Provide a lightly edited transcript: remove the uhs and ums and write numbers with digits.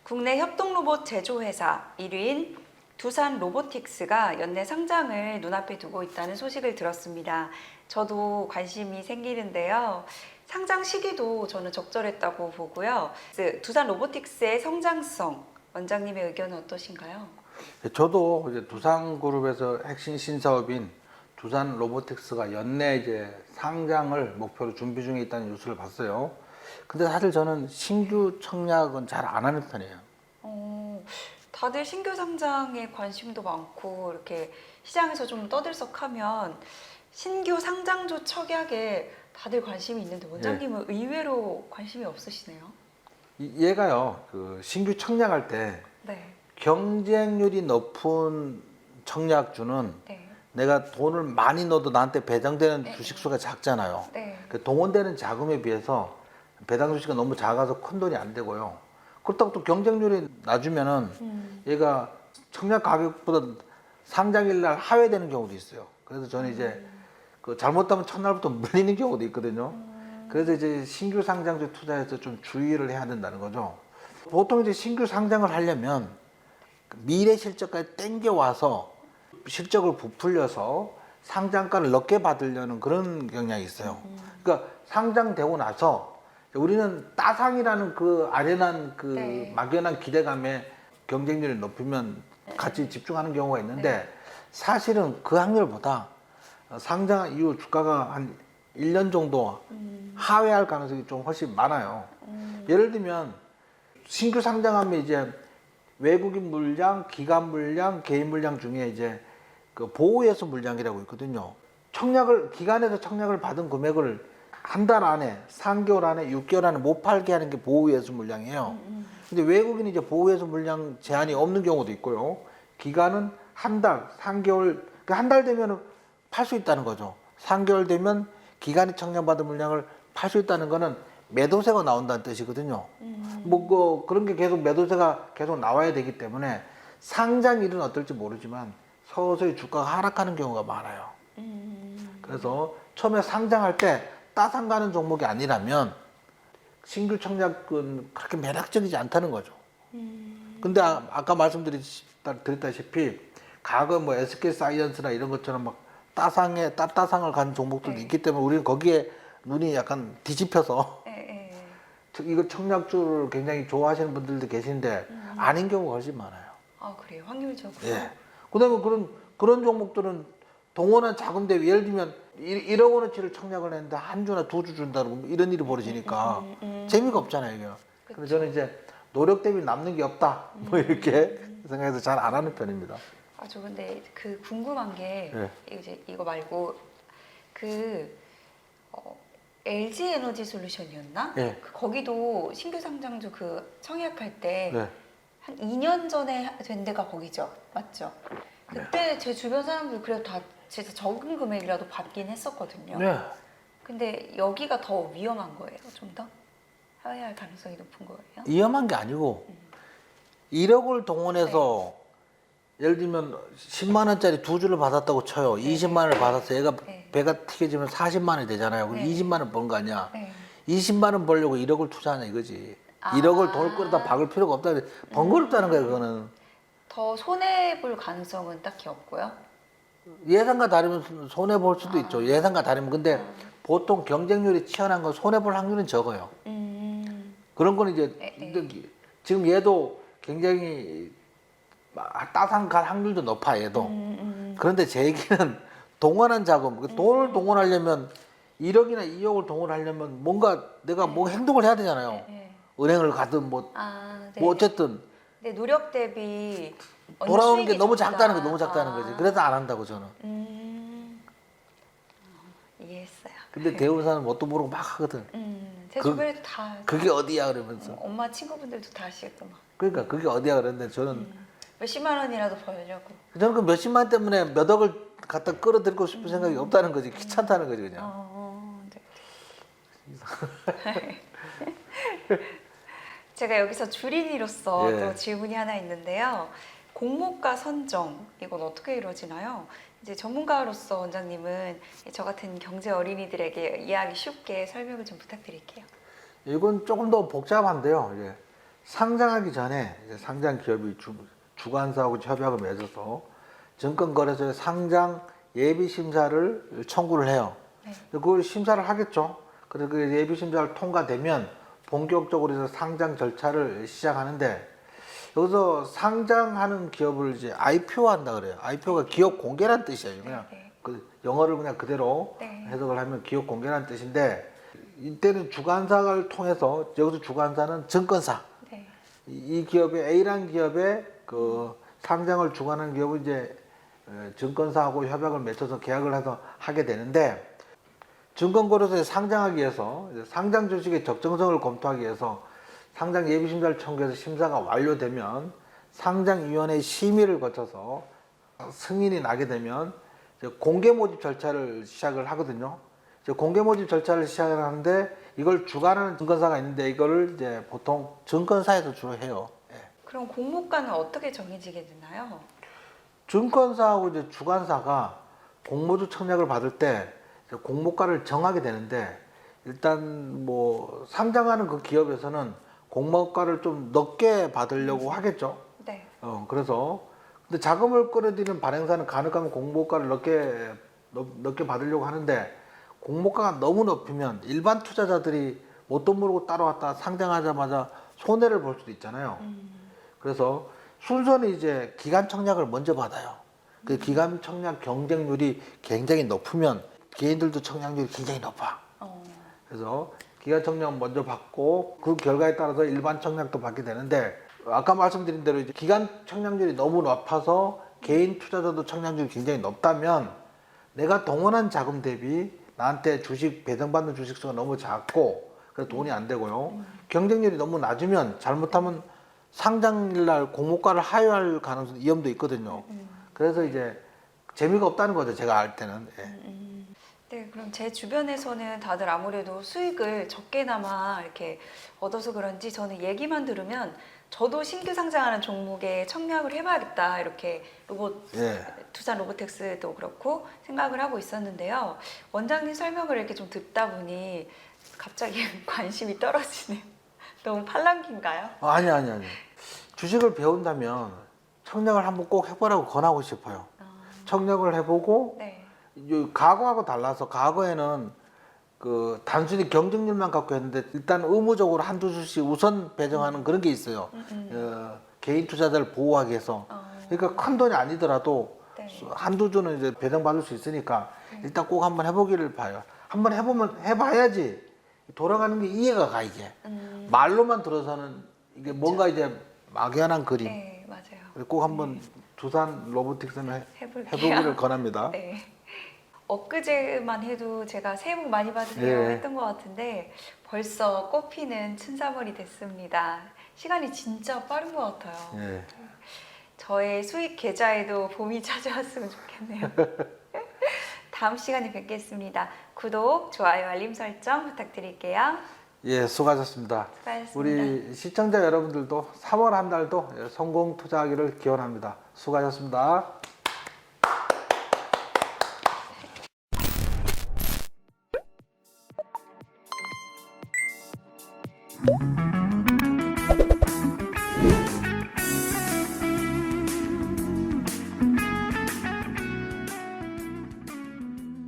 국내 협동로봇 제조회사 1위인 두산 로보틱스가 연내 상장을 눈앞에 두고 있다는 소식을 들었습니다. 저도 관심이 생기는데요. 상장 시기도 저는 적절했다고 보고요. 두산 로보틱스의 성장성, 원장님의 의견은 어떠신가요? 저도 이제 두산그룹에서 핵심 신사업인 두산 로보틱스가 연내 이제 상장을 목표로 준비 중에 있다는 뉴스를 봤어요. 근데 사실 저는 신규 청약은 잘 안 하는 편이에요. 다들 신규 상장에 관심도 많고 이렇게 시장에서 좀 떠들썩하면 신규 상장주 청약에 다들 관심이 있는데 원장님은 의외로 관심이 없으시네요. 얘가요, 그 신규 청약할 때 네. 경쟁률이 높은 청약주는 네. 내가 돈을 많이 넣어도 나한테 배당되는 네. 주식수가 작잖아요. 네. 그 동원되는 자금에 비해서 배당 주식이 너무 작아서 큰 돈이 안 되고요. 그렇다고 또 경쟁률이 낮으면은 얘가 청약 가격보다 상장일 날 하회되는 경우도 있어요. 그래서 저는 이제 그 잘못하면 첫날부터 물리는 경우도 있거든요. 그래서 이제 신규 상장주 투자에서 좀 주의를 해야 된다는 거죠. 보통 이제 신규 상장을 하려면 미래 실적까지 땡겨와서 실적을 부풀려서 상장가를 높게 받으려는 그런 경향이 있어요. 그러니까 상장되고 나서 우리는 따상이라는 그 아련한 그 네. 막연한 기대감에 경쟁률을 높이면 같이 집중하는 경우가 있는데 사실은 그 확률보다 상장 이후 주가가 한 1년 정도 하회할 가능성이 좀 훨씬 많아요. 예를 들면 신규 상장하면 이제 외국인 물량, 기관 물량, 개인 물량 중에 이제 그 보호예수 물량이라고 있거든요. 기관에서 청약을 받은 금액을 한 달 안에, 3개월 안에, 6개월 안에 못 팔게 하는 게 보호예수 물량이에요. 근데 외국인은 이제 보호예수 물량 제한이 없는 경우도 있고요. 기간은 한 달, 3개월, 한 달 되면 팔 수 있다는 거죠. 3개월 되면 기간이 청약받은 물량을 팔 수 있다는 거는 매도세가 나온다는 뜻이거든요. 그런 게 계속 매도세가 계속 나와야 되기 때문에 상장일은 어떨지 모르지만 서서히 주가가 하락하는 경우가 많아요. 그래서 처음에 상장할 때 따상 가는 종목이 아니라면 신규 청약은 그렇게 매력적이지 않다는 거죠. 근데 아까 말씀드렸다시피 과거 뭐 SK사이언스나 이런 것처럼 막 따상을 간 종목들도 네. 있기 때문에 우리는 거기에 눈이 약간 뒤집혀서 이거 청약주를 굉장히 좋아하시는 분들도 계신데 아닌 경우가 훨씬 많아요. 아, 그래요? 확률적으로? 예. 그다음에 그런 종목들은 동원한 자금 대비 예를 들면 1억 원어치를 청약을 했는데 한 주나 두 주 준다고 이런 일이 벌어지니까 재미가 없잖아요, 이게. 그래서 저는 이제 노력 대비 남는 게 없다. 뭐 이렇게 생각해서 잘 안 하는 편입니다. 아, 저 근데 그 궁금한 게 네. 이제 이거 말고 그 LG 에너지 솔루션이었나? 네. 거기도 신규 상장주 그 청약할 때 네. 한 2년 전에 된 데가 거기죠, 맞죠? 그때 제 주변 사람들 그래도 다 진짜 적은 금액이라도 받긴 했었거든요. 네. 근데 여기가 더 위험한 거예요, 좀 더? 하회할 가능성이 높은 거예요? 위험한 게 아니고 1억을 동원해서 예를 들면 10만 원짜리 두 주를 받았다고 쳐요. 20만 원을 받았어. 얘가 네. 배가 튀겨지면 40만 원이 되잖아요. 그럼 네. 20만 원 번 거 아니야. 네. 20만 원 벌려고 1억을 투자하냐 이거지. 아. 1억을 돈을 끌어다 박을 필요가 없다. 번거롭다는 거예요, 그거는. 더 손해볼 가능성은 딱히 없고요. 예상과 다르면 손해 볼 수도 있죠. 예상과 다르면. 근데 보통 경쟁률이 치열한 건 손해 볼 확률은 적어요. 그런 거는 이제 지금 얘도 굉장히 따상 갈 확률도 높아, 얘도. 그런데 제 얘기는 동원한 자금, 돈을 동원하려면 1억이나 2억을 동원하려면 뭔가 내가 뭐 행동을 해야 되잖아요. 은행을 가든 뭐 어쨌든 근데 노력 대비 돌아오는 게 너무 적다. 작다는 거, 너무 작다는 거지. 그래서 안 한다고 저는. 이해했어요. 근데 대우사는 뭣도 모르고 막 하거든. 제 주변에도 다 그게 어디야 그러면서. 엄마 친구분들도 다 하시고 막 그러니까 그게 어디야 그랬는데 저는 몇십만 원이라도 벌려고. 저는 그 몇십만 원 때문에 몇 억을 갖다 끌어들이고 싶은 생각이 없다는 거지. 귀찮다는 거지 그냥. 네. 제가 여기서 주린이로서 예. 또 질문이 하나 있는데요. 공모가 선정 이건 어떻게 이루어지나요? 이제 전문가로서 원장님은 저 같은 경제 어린이들에게 이해하기 쉽게 설명을 좀 부탁드릴게요. 이건 조금 더 복잡한데요. 예. 상장하기 전에 이제 상장 기업이 주관사하고 협약을 맺어서 증권거래소에 상장 예비 심사를 청구를 해요. 네. 그걸 심사를 하겠죠. 그래서 그 예비 심사를 통과되면 본격적으로 이제 상장 절차를 시작하는데, 여기서 상장하는 기업을 이제 IPO 한다 그래요. IPO가 기업 공개란 뜻이에요. 그냥 네. 그 영어를 그냥 그대로 네. 해석을 하면 기업 공개란 뜻인데, 이때는 주관사를 통해서, 여기서 주관사는 증권사. 네. 이 기업의 A라는 기업의 그 상장을 주관하는 기업은 이제 증권사하고 협약을 맺어서 계약을 해서 하게 되는데, 증권거래소에 상장하기 위해서 상장 주식의 적정성을 공표하기 위해서 상장 예비심사를 청구해서 심사가 완료되면 상장위원회 심의를 거쳐서 승인이 나게 되면 이제 공개 모집 절차를 시작을 하거든요. 이제 공개 모집 절차를 시작을 하는데, 이걸 주관하는 증권사가 있는데 이거를 이제 보통 증권사에서 주로 해요. 예. 그럼 공모가는 어떻게 정해지게 되나요? 증권사하고 이제 주관사가 공모주 청약을 받을 때 이제 공모가를 정하게 되는데, 일단 뭐 상장하는 그 기업에서는 공모가를 좀 높게 받으려고 하겠죠. 네. 그래서 근데 자금을 끌어들이는 발행사는 가능하면 공모가를 높게 받으려고 하는데, 공모가가 너무 높으면 일반 투자자들이 뭣도 모르고 따라왔다 상장하자마자 손해를 볼 수도 있잖아요. 그래서 순서는 이제 기간 청약을 먼저 받아요. 그 기간 청약 경쟁률이 굉장히 높으면 개인들도 청약률이 굉장히 높아. 그래서 기간 청약 먼저 받고 그 결과에 따라서 일반 청약도 받게 되는데, 아까 말씀드린 대로 이제 기간 청약률이 너무 높아서 개인 투자자도 청약률이 굉장히 높다면, 내가 동원한 자금 대비 나한테 주식 배정받는 주식수가 너무 작고 그래서 돈이 안 되고요. 경쟁률이 너무 낮으면 잘못하면 상장일날 공모가를 하회할 가능성 위험도 있거든요. 그래서 이제 재미가 없다는 거죠, 제가 알 때는. 예. 네, 그럼 제 주변에서는 다들 아무래도 수익을 적게나마 이렇게 얻어서 그런지 저는 얘기만 들으면 저도 신규 상장하는 종목에 청약을 해봐야겠다, 이렇게 예. 두산 로보텍스도 그렇고 생각을 하고 있었는데요. 원장님 설명을 이렇게 좀 듣다 보니 갑자기 관심이 떨어지네요. 너무 팔랑귀인가요? 아니. 주식을 배운다면 청약을 한번 꼭 해보라고 권하고 싶어요. 청약을 해보고, 네. 과거하고 달라서 과거에는 그 단순히 경쟁률만 갖고 했는데, 일단 의무적으로 한두 주씩 우선 배정하는 그런 게 있어요. 개인 투자자를 보호하기 위해서. 그러니까 큰 돈이 아니더라도 네. 한두 주는 이제 배정받을 수 있으니까 일단 꼭 한번 해보기를 봐요. 한번 해봐야지 돌아가는 게 이해가 가, 이게. 말로만 들어서는 이게 뭔가 이제 막연한 그림. 네, 맞아요. 꼭 한번 두산 로보틱스는 해볼게요. 해보기를 권합니다. 네. 엊그제만 해도 제가 새해 복 많이 받으세요 예. 했던 것 같은데 벌써 꽃피는 춘삼월이 됐습니다. 시간이 진짜 빠른 것 같아요. 예. 저의 수익 계좌에도 봄이 찾아왔으면 좋겠네요. 다음 시간에 뵙겠습니다. 구독, 좋아요, 알림 설정 부탁드릴게요. 예, 수고하셨습니다. 수고하셨습니다. 우리 시청자 여러분들도 3월 한 달도 성공 투자하기를 기원합니다. 수고하셨습니다.